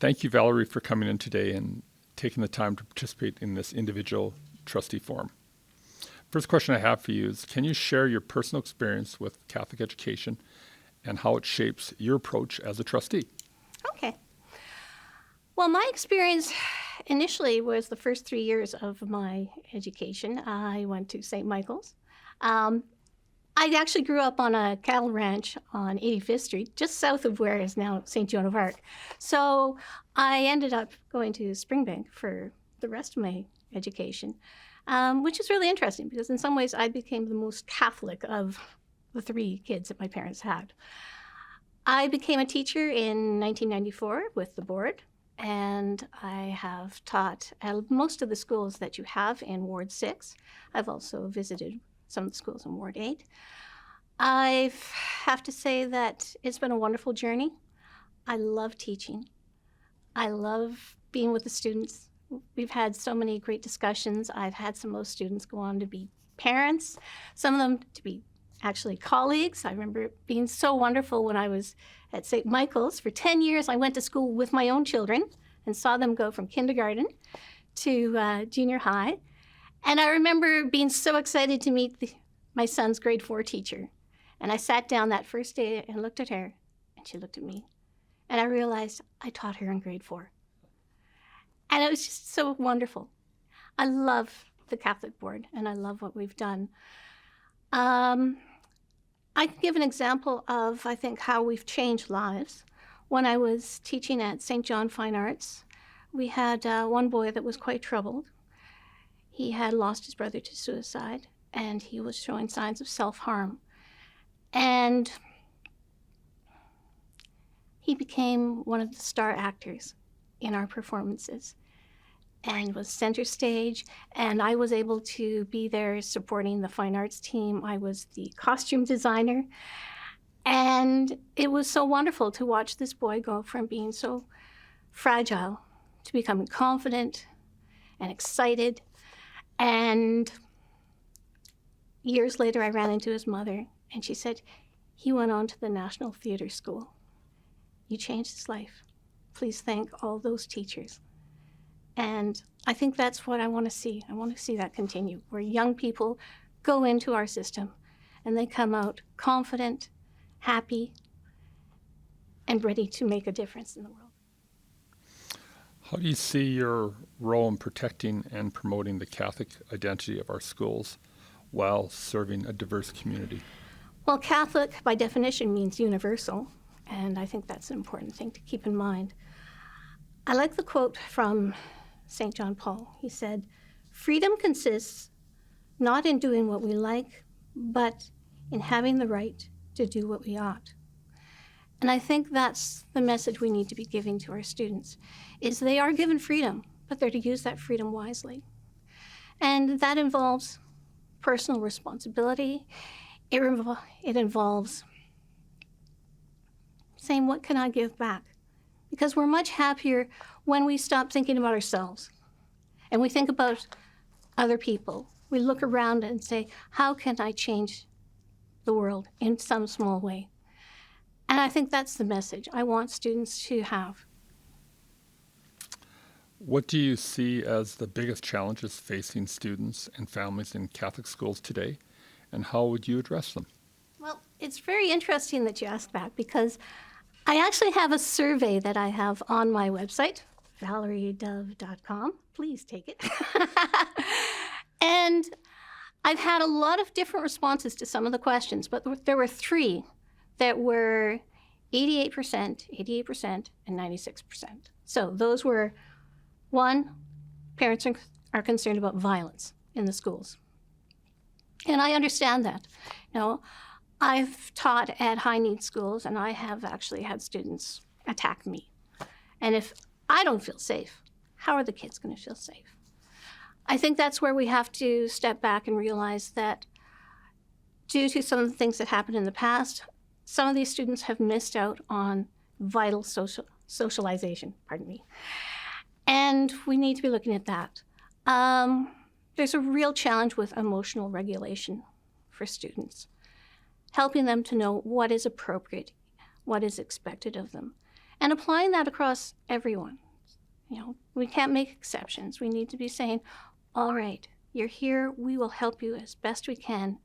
Thank you, Valerie, for coming in today and taking the time to participate in this individual trustee forum. First question I have for you is, can you share your personal experience with Catholic education and how it shapes your approach as a trustee? Okay. Well, my experience initially was the first 3 years of my education. I went to St. Michael's. I actually grew up on a cattle ranch on 85th Street, just south of where is now St. Joan of Arc. So I ended up going to Springbank for the rest of my education, which is really interesting because in some ways I became the most Catholic of the 3 kids that my parents had. I became a teacher in 1994 with the board, and I have taught at most of the schools that you have in Ward 6. I've also visited some of the schools in Ward 8. I have to say that it's been a wonderful journey. I love teaching. I love being with the students. We've had so many great discussions. I've had some of those students go on to be parents, some of them to be actually colleagues. I remember it being so wonderful when I was at St. Michael's. For 10 years, I went to school with my own children and saw them go from kindergarten to junior high. And I remember being so excited to meet my son's grade 4 teacher. And I sat down that first day and looked at her, and she looked at me. And I realized I taught her in grade 4. And it was just so wonderful. I love the Catholic Board, and I love what we've done. I can give an example of, I think, how we've changed lives. When I was teaching at St. John Fine Arts, we had one boy that was quite troubled. He had lost his brother to suicide, and he was showing signs of self-harm. And he became one of the star actors in our performances and was center stage, and I was able to be there supporting the fine arts team. I was the costume designer, and it was so wonderful to watch this boy go from being so fragile to becoming confident and excited. And years later, I ran into his mother, and she said, he went on to the National Theatre School. You changed his life. Please thank all those teachers. And I think that's what I want to see. I want to see that continue, where young people go into our system and they come out confident, happy, and ready to make a difference in the world. How do you see your role in protecting and promoting the Catholic identity of our schools while serving a diverse community? Well, Catholic, by definition, means universal, and I think that's an important thing to keep in mind. I like the quote from St. John Paul. He said, "Freedom consists not in doing what we like, but in having the right to do what we ought." And I think that's the message we need to be giving to our students, is they are given freedom, but they're to use that freedom wisely. And that involves personal responsibility. It involves saying, what can I give back? Because we're much happier when we stop thinking about ourselves and we think about other people. We look around and say, how can I change the world in some small way? And I think that's the message I want students to have. What do you see as the biggest challenges facing students and families in Catholic schools today, and how would you address them? Well, it's very interesting that you ask that, because I actually have a survey that I have on my website, valeriedove.com. Please take it. And I've had a lot of different responses to some of the questions, but there were 3 that were 88%, 88%, and 96%. So those were, 1, parents are concerned about violence in the schools. And I understand that. You know, I've taught at high-need schools, and I have actually had students attack me. And if I don't feel safe, how are the kids going to feel safe? I think that's where we have to step back and realize that due to some of the things that happened in the past, some of these students have missed out on vital socialization, and we need to be looking at that. There's a real challenge with emotional regulation for students, helping them to know what is appropriate, what is expected of them. and applying that across everyone. We can't make exceptions. We need to be saying, all right, you're here, we will help you as best we can,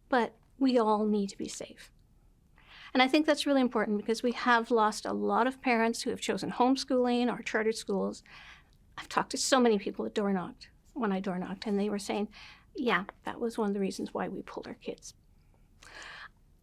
but we all need to be safe. And I think that's really important because we have lost a lot of parents who have chosen homeschooling or charter schools. I've talked to so many people that when I door knocked, and they were saying, yeah, that was one of the reasons why we pulled our kids.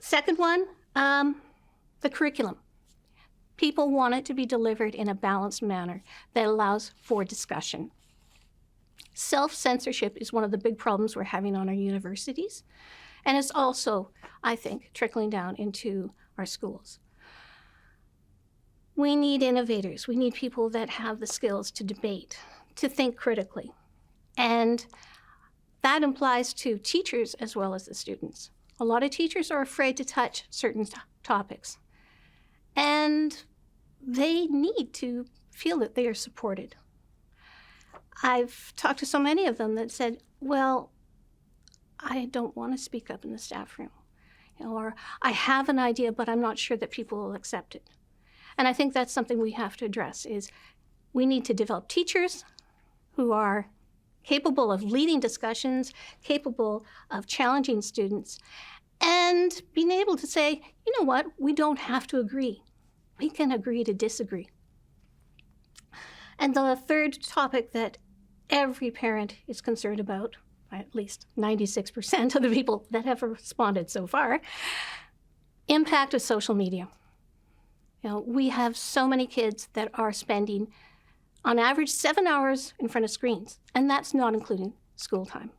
Second one, the curriculum. People want it to be delivered in a balanced manner that allows for discussion. Self-censorship is one of the big problems we're having on our universities, and it's also, I think, trickling down into our schools. We need innovators. We need people that have the skills to debate, to think critically, and that applies to teachers as well as the students. A lot of teachers are afraid to touch certain topics, and they need to feel that they are supported. I've talked to so many of them that said, well, I don't want to speak up in the staff room, or I have an idea, but I'm not sure that people will accept it. And I think that's something we have to address, is we need to develop teachers who are capable of leading discussions, capable of challenging students, and being able to say, you know what, we don't have to agree. We can agree to disagree. And the third topic that every parent is concerned about, at least 96% of the people that have responded so far, impact of social media. We have so many kids that are spending, on average, 7 hours in front of screens, and that's not including school time.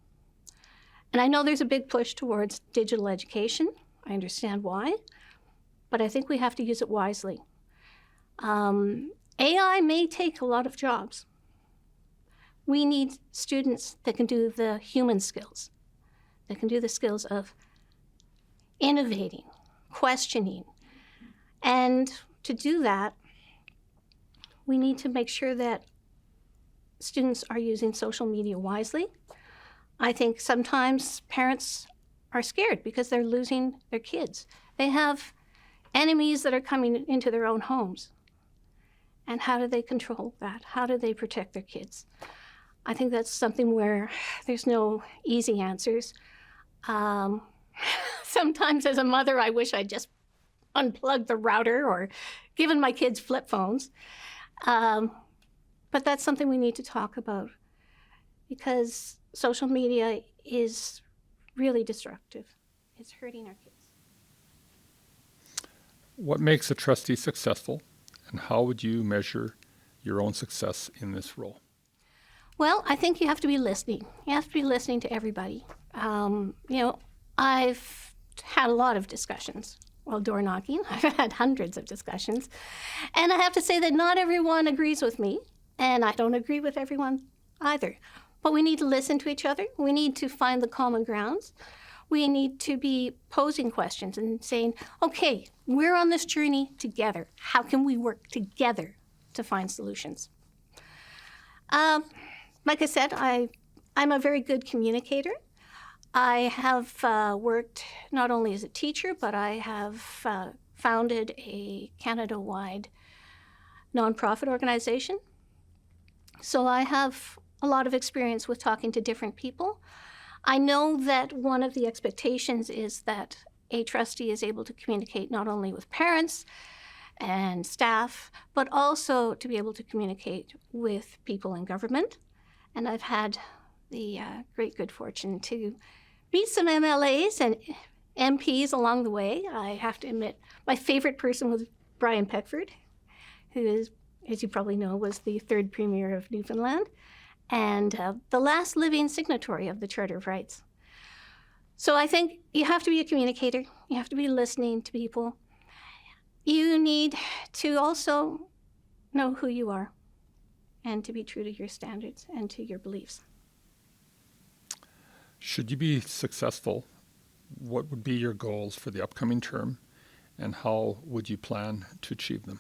And I know there's a big push towards digital education. I understand why, but I think we have to use it wisely. AI may take a lot of jobs. We need students that can do the human skills, that can do the skills of innovating, questioning. And to do that, we need to make sure that students are using social media wisely. I think sometimes parents are scared because they're losing their kids. They have enemies that are coming into their own homes. And how do they control that? How do they protect their kids? I think that's something where there's no easy answers. Sometimes as a mother, I wish I'd just unplugged the router or given my kids flip phones. But that's something we need to talk about because social media is really destructive. It's hurting our kids. What makes a trustee successful, and how would you measure your own success in this role? Well, I think you have to be listening. You have to be listening to everybody. I've had a lot of discussions while door knocking. I've had hundreds of discussions. And I have to say that not everyone agrees with me, and I don't agree with everyone either. But we need to listen to each other. We need to find the common grounds. We need to be posing questions and saying, okay, we're on this journey together. How can we work together to find solutions? Like I said, I'm a very good communicator. I have worked not only as a teacher, but I have founded a Canada-wide nonprofit organization. So I have a lot of experience with talking to different people. I know that one of the expectations is that a trustee is able to communicate not only with parents and staff, but also to be able to communicate with people in government. And I've had the great good fortune to meet some MLAs and MPs along the way. I have to admit, my favorite person was Brian Peckford, who is, as you probably know, was the third Premier of Newfoundland and the last living signatory of the Charter of Rights. So I think you have to be a communicator. You have to be listening to people. You need to also know who you are and to be true to your standards and to your beliefs. Should you be successful, what would be your goals for the upcoming term, and how would you plan to achieve them?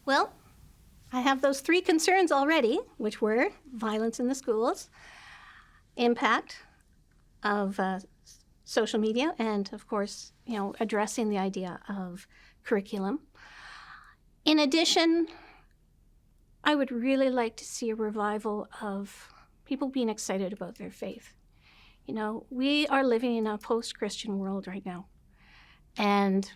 Well, I have those 3 concerns already, which were violence in the schools, impact of social media, and of course, addressing the idea of curriculum. In addition, I would really like to see a revival of people being excited about their faith. You know, we are living in a post-Christian world right now. And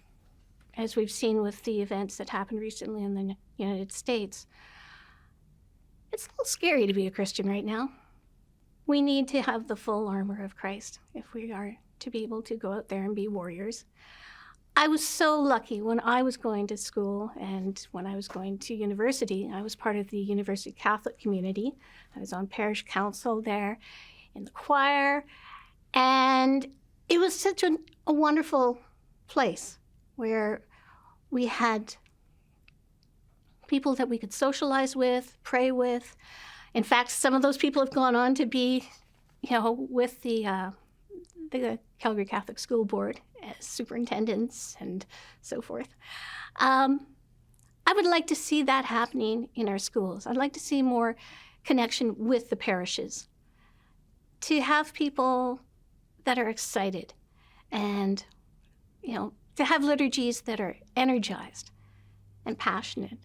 as we've seen with the events that happened recently in the United States, it's a little scary to be a Christian right now. We need to have the full armor of Christ if we are to be able to go out there and be warriors. I was so lucky when I was going to school and when I was going to university. I was part of the University Catholic community. I was on parish council there in the choir. And it was such a wonderful place where we had people that we could socialize with, pray with. In fact, some of those people have gone on to be, with the Calgary Catholic School Board as superintendents and so forth. I would like to see that happening in our schools. I'd like to see more connection with the parishes, to have people that are excited and, to have liturgies that are energized and passionate,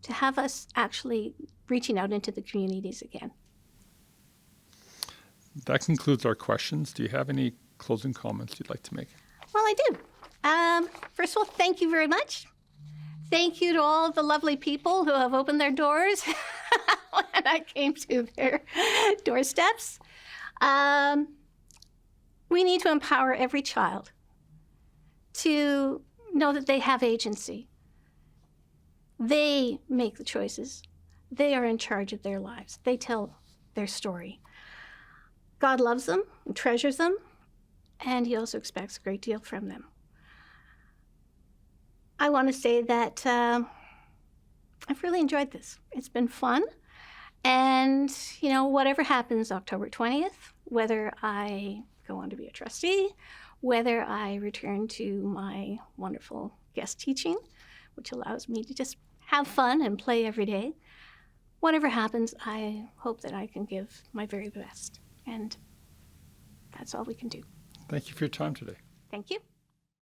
to have us actually reaching out into the communities again. That concludes our questions. Do you have any closing comments you'd like to make? Well, I do. First of all, thank you very much. Thank you to all the lovely people who have opened their doors when I came to their doorsteps. We need to empower every child to know that they have agency. They make the choices. They are in charge of their lives. They tell their story. God loves them and treasures them, and he also expects a great deal from them. I want to say that I've really enjoyed this. It's been fun. And, whatever happens October 20th, whether I go on to be a trustee, whether I return to my wonderful guest teaching, which allows me to just have fun and play every day, whatever happens, I hope that I can give my very best. And that's all we can do. Thank you for your time today. Thank you.